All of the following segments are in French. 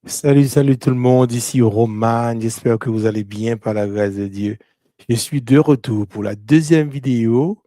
Salut, salut tout le monde, ici Roman, j'espère que vous allez bien par la grâce de Dieu. Je suis de retour pour la deuxième vidéo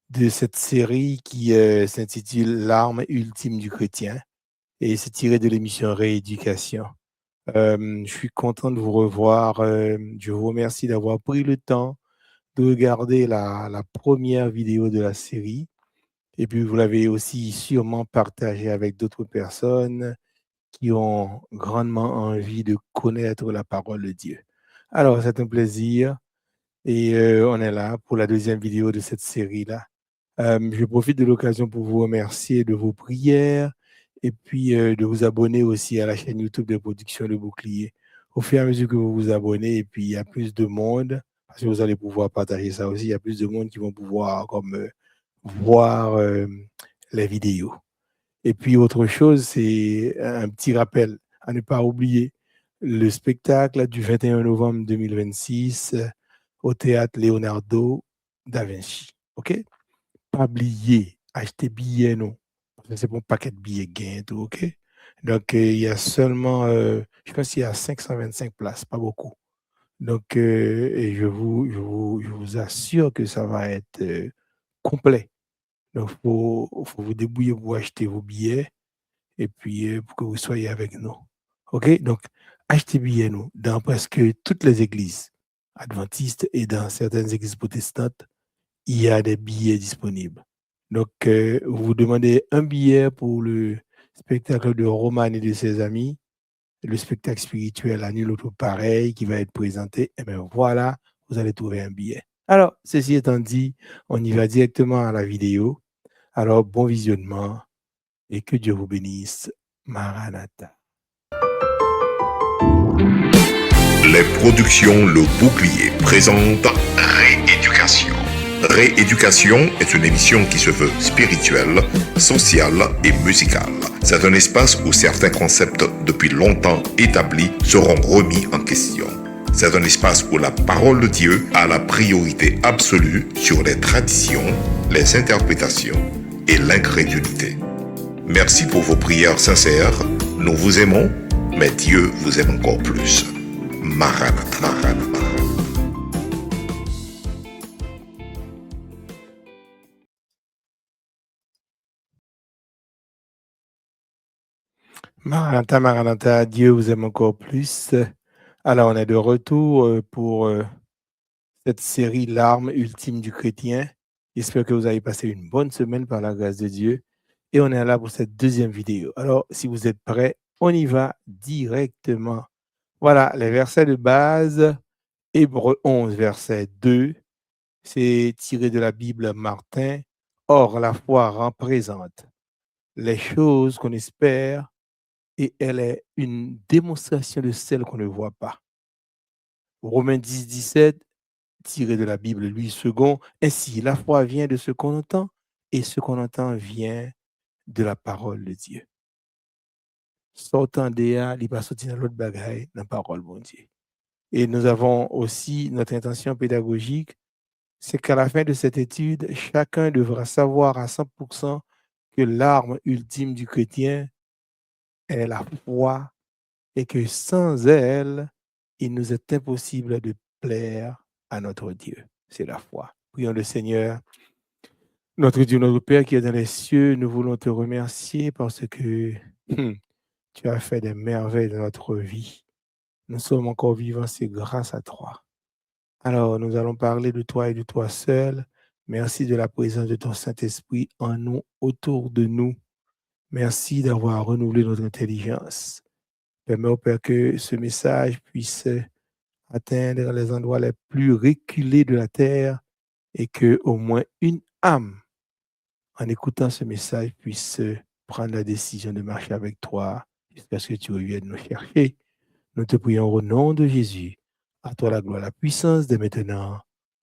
de cette série qui s'intitule L'arme ultime du chrétien et c'est tiré de l'émission Rééducation. Je suis content de vous revoir, je vous remercie d'avoir pris le temps de regarder la première vidéo de la série et puis vous l'avez aussi sûrement partagé avec d'autres personnes qui ont grandement envie de connaître la parole de Dieu. Alors, c'est un plaisir et on est là pour la deuxième vidéo de cette série-là. Je profite de l'occasion pour vous remercier de vos prières et puis de vous abonner aussi à la chaîne YouTube de Production Le Bouclier. Au fur et à mesure que vous vous abonnez, et puis il y a plus de monde, parce que vous allez pouvoir partager ça aussi, il y a plus de monde qui vont pouvoir comme voir les vidéos. Et puis autre chose, c'est un petit rappel à ne pas oublier, le spectacle du 21 novembre 2026 au théâtre Leonardo da Vinci. OK? Pas oublier, acheter billets, non. Parce que c'est pour un paquet de billets gain, tout, OK? Donc, il y a seulement, je pense qu'il y a 525 places, pas beaucoup. Donc, et je vous assure que ça va être complet. Donc, faut vous débrouiller pour acheter vos billets et puis pour que vous soyez avec nous. OK? Donc, achetez billets, nous, dans presque toutes les églises adventistes et dans certaines églises protestantes, il y a des billets disponibles. Donc, vous demandez un billet pour le spectacle de Roman et de ses amis, le spectacle spirituel à nul autre pareil qui va être présenté. Et bien voilà, vous allez trouver un billet. Alors, ceci étant dit, on y va directement à la vidéo. Alors, bon visionnement et que Dieu vous bénisse. Maranatha. Les productions Le Bouclier présentent Rééducation. Rééducation est une émission qui se veut spirituelle, sociale et musicale. C'est un espace où certains concepts depuis longtemps établis seront remis en question. C'est un espace où la parole de Dieu a la priorité absolue sur les traditions, les interprétations et l'incrédulité. Merci pour vos prières sincères. Nous vous aimons, mais Dieu vous aime encore plus. Maranatha, Maranatha. Maranatha, Maranatha, Dieu vous aime encore plus. Alors, on est de retour pour cette série L'arme ultime du chrétien. J'espère que vous avez passé une bonne semaine par la grâce de Dieu. Et on est là pour cette deuxième vidéo. Alors, si vous êtes prêts, on y va directement. Voilà, les versets de base. Hébreux 11, verset 2. C'est tiré de la Bible Martin. Or, la foi représente les choses qu'on espère et elle est une démonstration de celles qu'on ne voit pas. Romains 10, 17, tiré de la Bible Louis II. Ainsi, la foi vient de ce qu'on entend et ce qu'on entend vient de la parole de Dieu. Sortant d'EA, il va sortir dans l'autre bagaille, dans la parole de Dieu. Et nous avons aussi notre intention pédagogique, c'est qu'à la fin de cette étude, chacun devra savoir à 100% que l'arme ultime du chrétien est la foi et que sans elle, il nous est impossible de plaire à notre Dieu. C'est la foi. Prions le Seigneur. Notre Dieu, notre Père qui est dans les cieux, nous voulons te remercier parce que tu as fait des merveilles dans notre vie. Nous sommes encore vivants, c'est grâce à toi. Alors, nous allons parler de toi et de toi seul. Merci de la présence de ton Saint-Esprit en nous, autour de nous. Merci d'avoir renouvelé notre intelligence. Permets au Père que ce message puisse atteindre les endroits les plus reculés de la terre et que au moins une âme, en écoutant ce message, puisse prendre la décision de marcher avec toi jusqu'à ce que tu reviennes nous chercher. Nous te prions au nom de Jésus. À toi la gloire, la puissance de maintenant,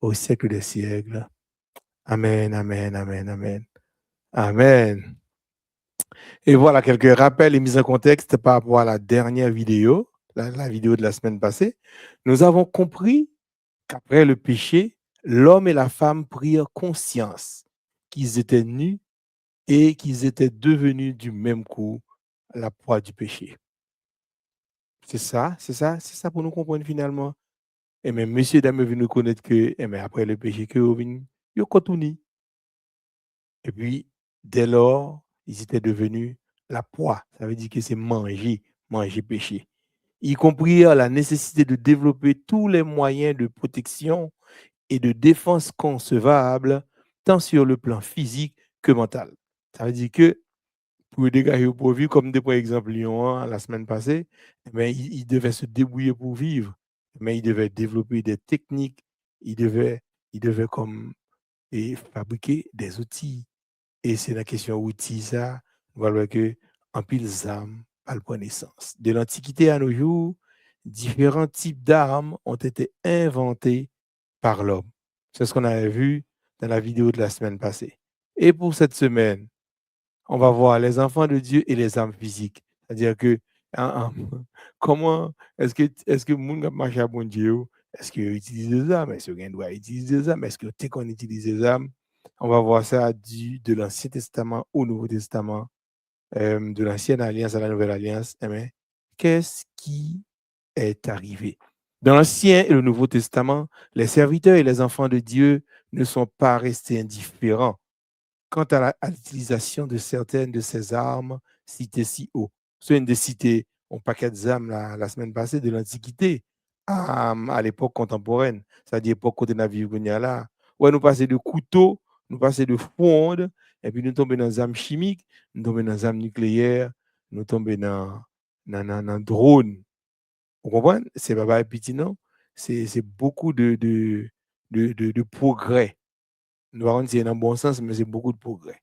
au siècle des siècles. Amen, amen, amen, amen. Amen. Et voilà quelques rappels et mises en contexte par rapport à la dernière vidéo, la vidéo de la semaine passée. Nous avons compris qu'après le péché, l'homme et la femme prirent conscience qu'ils étaient nus et qu'ils étaient devenus du même coup la proie du péché. C'est ça pour nous comprendre finalement. Et même monsieur dame venu nous connaître que mais après le péché que yo continue. Et puis dès lors, ils étaient devenus la proie. Ça veut dire que c'est manger péché. Ils comprirent la nécessité de développer tous les moyens de protection et de défense concevables, tant sur le plan physique que mental. Ça veut dire que pour dégager pour vivre, comme par exemple Lyon hein, la semaine passée, mais il devait se débrouiller pour vivre, mais il devait développer des techniques, il devait, il devait comme fabriquer des outils. Et c'est la question outils, ça, voilà que en pile âmes à la naissance. De l'Antiquité à nos jours, différents types d'armes ont été inventés par l'homme. C'est ce qu'on avait vu dans la vidéo de la semaine passée. Et pour cette semaine, on va voir les enfants de Dieu et les âmes physiques. C'est-à-dire que hein, comment est-ce que monde qui marche à bon Dieu, est-ce qu'il utilise des âmes? Est-ce qu'il doit utiliser des âmes? Est-ce que tu qu'on utilise des âmes? On va voir ça de l'Ancien Testament au Nouveau Testament, de l'Ancienne Alliance à la Nouvelle Alliance. Eh bien, qu'est-ce qui est arrivé? Dans l'Ancien et le Nouveau Testament, les serviteurs et les enfants de Dieu ne sont pas restés indifférents quant à l'utilisation de certaines de ces armes citées si haut. C'est une des cités, un paquet d'armes la semaine passée de l'Antiquité à l'époque contemporaine, c'est-à-dire l'époque où on a vécu là. Ouais, nous passons de couteaux, nous passons de frondes, et puis nous tombons dans des armes chimiques, nous tombons dans des armes nucléaires, nous tombons dans drones. Vous comprenez? C'est pas petit, non? C'est beaucoup de progrès. Nous allons dire dans le bon sens, mais c'est beaucoup de progrès.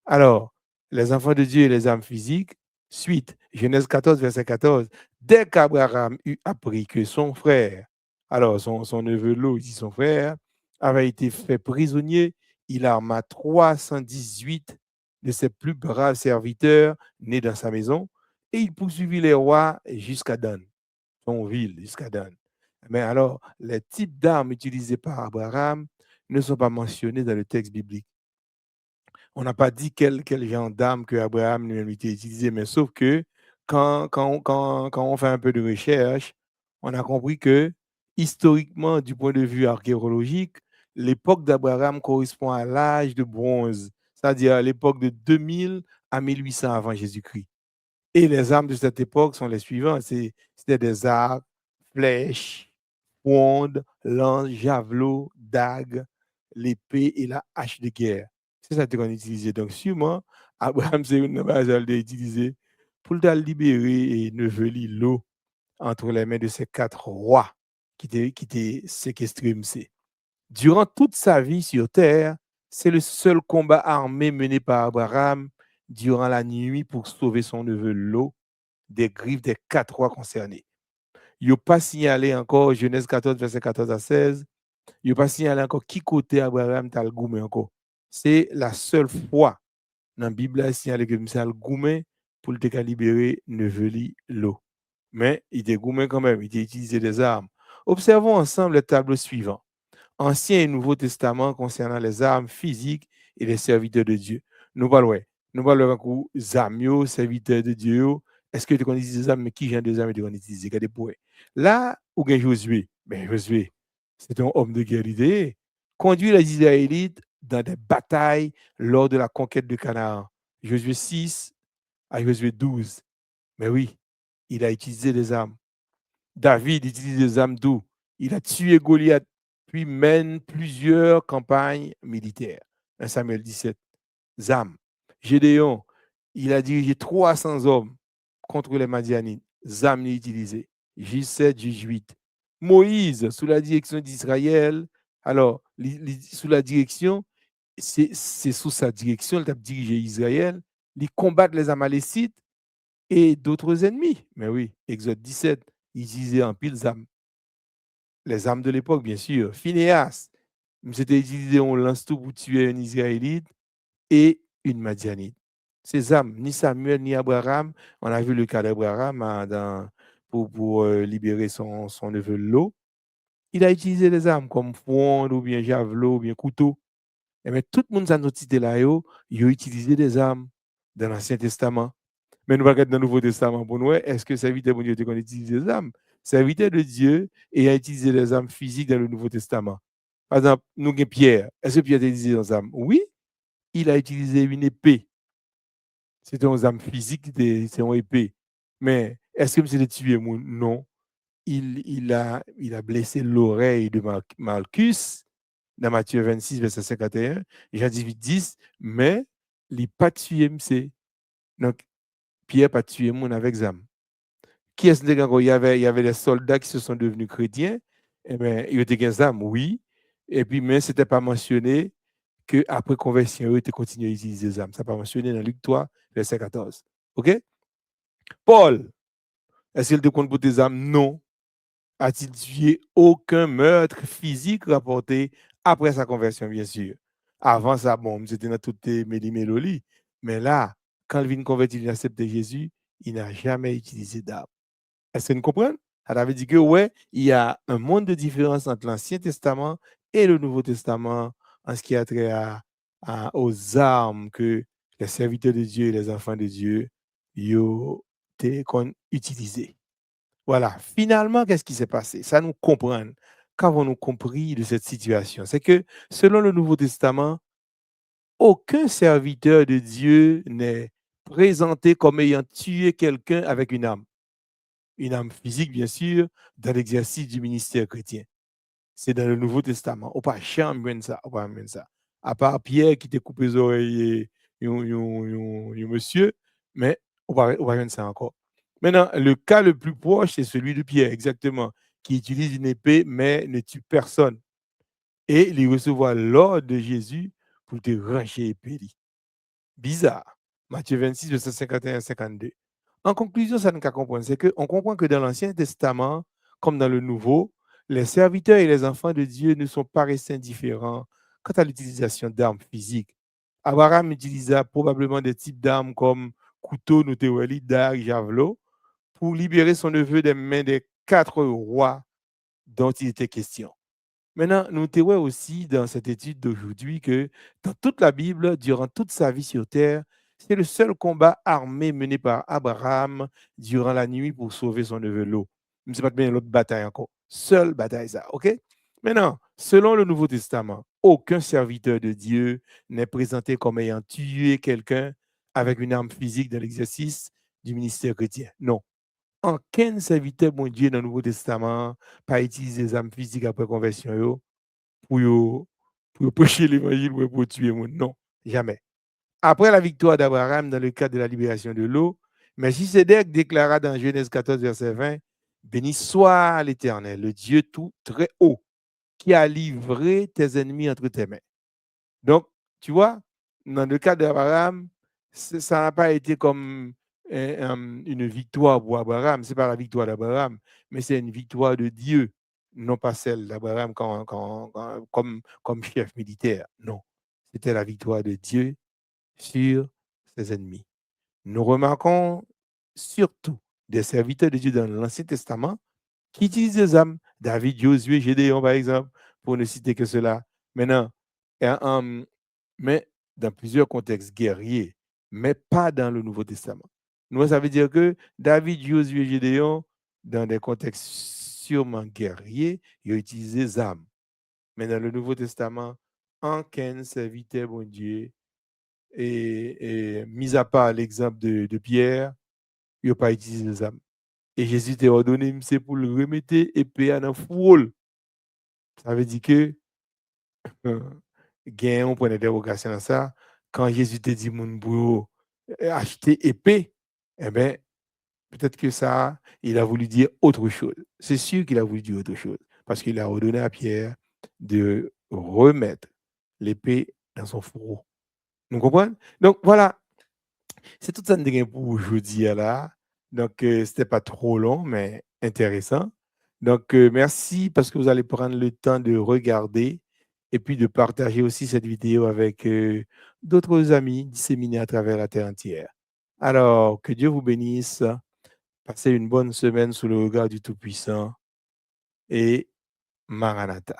Alors, les enfants de Dieu et les âmes physiques, suite, Genèse 14, verset 14, dès qu'Abraham eut appris que son frère, alors son neveu Lot, dit son frère, avait été fait prisonnier, il arma 318 de ses plus braves serviteurs nés dans sa maison, et il poursuivit les rois jusqu'à Dan, son ville, jusqu'à Dan. Mais alors, les types d'armes utilisées par Abraham ne sont pas mentionnés dans le texte biblique. On n'a pas dit quel genre d'arme que Abraham lui a utilisé, mais sauf que quand on fait un peu de recherche, on a compris que historiquement, du point de vue archéologique, l'époque d'Abraham correspond à l'âge de bronze, c'est-à-dire à l'époque de 2000 à 1800 avant Jésus-Christ. Et les armes de cette époque sont les suivantes. C'était des arcs, flèches, frondes, lances, javelots, dagues, l'épée et la hache de guerre. C'est ça qu'on utilisait. Donc, sûrement, Abraham, c'est une base à utiliser pour le libérer et neveu l'eau entre les mains de ces 4 rois qui étaient séquestrés. Durant toute sa vie sur terre, c'est le seul combat armé mené par Abraham durant la nuit pour sauver son neveu Lot des griffes des 4 rois concernés. Il n'a pas signalé encore, Genèse 14, verset 14 à 16, il n'a pas signalé encore qui côté Abraham t'a le goumé encore. C'est la seule fois dans la Bible, il signalé que M. le goumé pour le libérer neveu Lot. Mais il était goumé quand même, il était utilisé des armes. Observons ensemble le tableau suivant. Ancien et Nouveau Testament concernant les armes physiques et les serviteurs de Dieu. Nous parlons, beaucoup zamio, serviteurs de Dieu. Est-ce que tu connais des armes, mais qui genre de armes tu connais utiliser? Là, où est Josué? Ben, Josué, c'est un homme de guerre idée. Conduit les Israélites dans des batailles lors de la conquête de Canaan. Josué 6 à Josué 12. Mais oui, il a utilisé des armes. David utilise des armes d'eau. Il a tué Goliath, puis mène plusieurs campagnes militaires. 1 Samuel 17. Zam. Gédéon, il a dirigé 300 hommes contre les Madianites. Zam n'est utilisé. J7, J8. Moïse, sous la direction d'Israël, alors, sous la direction, c'est sous sa direction, il a dirigé Israël, il combat les Amalécites et d'autres ennemis. Mais oui, Exode 17, il utilisait en pile zam. Les armes de l'époque, bien sûr. Phinéas, c'était utilisé en lance-tout pour tuer un Israélite et une Madianite. Ces armes, ni Samuel ni Abraham, on a vu le cas d'Abraham pour libérer son neveu Lot. Il a utilisé des armes comme fronde ou bien javelot ou bien couteau. Mais tout le monde a noté là, il a utilisé des armes dans l'Ancien Testament. Mais nous regardons dans le Nouveau Testament pour nous, est-ce que serviteur de Dieu qu'on utilise les âmes? Serviteur de Dieu et a utilisé les âmes physiques dans le Nouveau Testament. Par exemple, nous avons Pierre. Est-ce que Pierre a utilisé les âmes? Oui, il a utilisé une épée. C'est une âme physique, c'est une épée. Mais est-ce que c'est tué? Non. Il a blessé l'oreille de Malchus dans Matthieu 26, verset 51, Jean 18, 10, mais il n'a pas tué MC. Donc, Pierre n'a pas tué mon avec zam. Qui est-ce que il y avait des soldats qui se sont devenus chrétiens? Eh bien, ils étaient des âmes, oui. Et puis, mais ce n'était pas mentionné qu'après conversion, ils étaient continué à utiliser les âmes. Ça n'est pas mentionné dans Luc 3, verset 14. OK? Paul, est-ce qu'il te compte pour tes âmes? Non. A-t-il tué aucun meurtre physique rapporté après sa conversion, bien sûr. Avant ça, bon, c'était dans toutes les méli-méloli. Mais là, quand il vient convertir, il a accepté Jésus, il n'a jamais utilisé d'armes. Est-ce que vous comprenez? Ça veut dire que, ouais, il y a un monde de différence entre l'Ancien Testament et le Nouveau Testament en ce qui a trait aux armes que les serviteurs de Dieu et les enfants de Dieu ont utilisées. Voilà, finalement, qu'est-ce qui s'est passé? Ça nous comprend. Qu'avons-nous compris de cette situation? C'est que, selon le Nouveau Testament, aucun serviteur de Dieu n'est présenté comme ayant tué quelqu'un avec une âme. Une âme physique, bien sûr, dans l'exercice du ministère chrétien. C'est dans le Nouveau Testament. On pas jamais ça, on pas même ça. À part Pierre qui t'a coupé les oreilles, monsieur, mais on va même ça encore. Maintenant, le cas le plus proche, c'est celui de Pierre, exactement, qui utilise une épée, mais ne tue personne. Et il recevoir l'ordre de Jésus pour te ranger épée. Bizarre. Matthieu 26, verset 51 52. En conclusion, ça nous comprendre, c'est qu'on comprend que dans l'Ancien Testament, comme dans le Nouveau, les serviteurs et les enfants de Dieu ne sont pas restés indifférents quant à l'utilisation d'armes physiques. Abraham utilisa probablement des types d'armes comme couteau, notéweli, dague, javelot, pour libérer son neveu des mains des 4 rois dont il était question. Maintenant, nous voyons aussi dans cette étude d'aujourd'hui que dans toute la Bible, durant toute sa vie sur terre, c'est le seul combat armé mené par Abraham durant la nuit pour sauver son neveu Lot. Je ne sais pas bien l'autre bataille encore. Seule bataille, ça. OK? Maintenant, selon le Nouveau Testament, aucun serviteur de Dieu n'est présenté comme ayant tué quelqu'un avec une arme physique dans l'exercice du ministère chrétien. Non. Aucun serviteur bon Dieu dans le Nouveau Testament pas utiliser les armes physiques après conversion pour prêcher l'évangile ou pour tuer le monde. Non, jamais. Après la victoire d'Abraham dans le cadre de la libération de l'eau, Melchisedec déclara dans Genèse 14, verset 20, béni soit l'Éternel, le Dieu tout très haut, qui a livré tes ennemis entre tes mains. Donc, tu vois, dans le cas d'Abraham, ça n'a pas été comme une victoire pour Abraham. Ce n'est pas la victoire d'Abraham, mais c'est une victoire de Dieu, non pas celle d'Abraham comme chef militaire. Non, c'était la victoire de Dieu sur ses ennemis. Nous remarquons surtout des serviteurs de Dieu dans l'Ancien Testament qui utilisent des armes. David, Josué, Gédéon, par exemple, pour ne citer que cela. Maintenant, mais dans plusieurs contextes guerriers, mais pas dans le Nouveau Testament. Nous, ça veut dire que David, Josué, Gédéon, dans des contextes sûrement guerriers, ils ont utilisé des armes. Mais dans le Nouveau Testament, aucun serviteur, bon Dieu, et mis à part l'exemple de Pierre, il n'a pas utilisé des armes. Et Jésus t'a ordonné, c'est pour le remettre épée à un foule. Ça veut dire que gain on point d'interrogation dans ça. Quand Jésus te dit mon pour acheter épée, eh bien, peut-être que ça, il a voulu dire autre chose. C'est sûr qu'il a voulu dire autre chose. Parce qu'il a ordonné à Pierre de remettre l'épée dans son fourreau. Vous comprenez? Donc voilà, c'est tout ça pour aujourd'hui là. Donc, c'était pas trop long, mais intéressant. Donc, merci parce que vous allez prendre le temps de regarder et puis de partager aussi cette vidéo avec d'autres amis disséminés à travers la terre entière. Alors, que Dieu vous bénisse. Passez une bonne semaine sous le regard du Tout-Puissant et Maranatha.